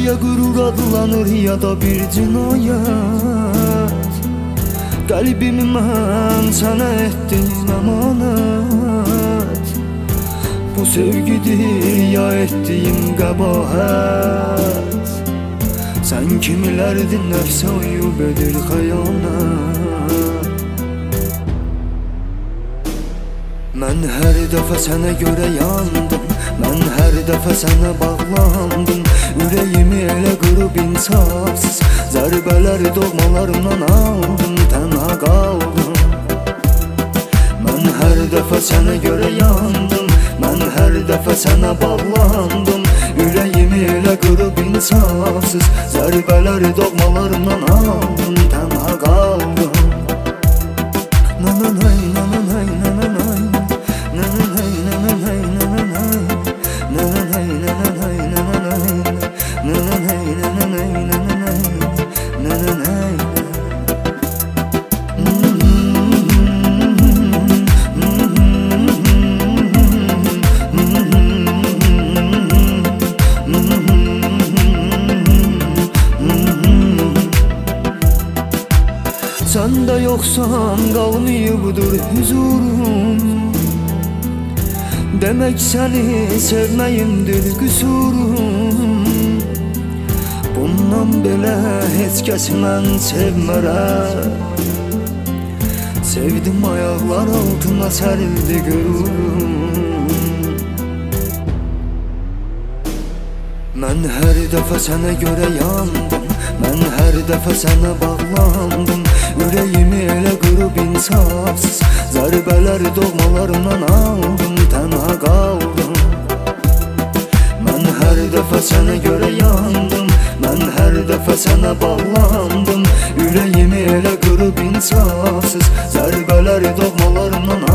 Ya gurur adlanır ya da bir cinayet. Qəlbimi mən sənə etdim əmanət. Bu sevgidir ya etdiyim qəbahət. Sən kimilərdin nəfsə uyub edir xəyanət. Mən hər dəfə sənə görə yandım, mən hər dəfə sənə bağlandım. Ürəyimi elə qırıb insafsız zərbələri doğmalarımdan aldım, tənha qaldım. Mən hər dəfə sənə görə yandım, mən hər dəfə sənə bağlandım. Ürəyimi elə qırıb insafsız zərbələri doğmalarımdan aldım, tənha qaldım. Nananay, nananay, nananay. Sən də yoxsan qalmayıbdır hüzurum. Demək səni sevməyimdir qüsurum. Bundan belə heç kəs mən sevmərəm. Sevdim ayaqlar altına sərildi qürurum. Mən hər dəfə sənə görə yandım, mən hər dəfə sənə bağlandım. Ürəyimi elə qırıb insafsız zərbələri doğmalarımdan aldım, tənha qaldım. Mən hər dəfə sənə görə yandım, mən hər dəfə sənə bağlandım. Ürəyimi elə qırıb insafsız zərbələri doğmalarımdan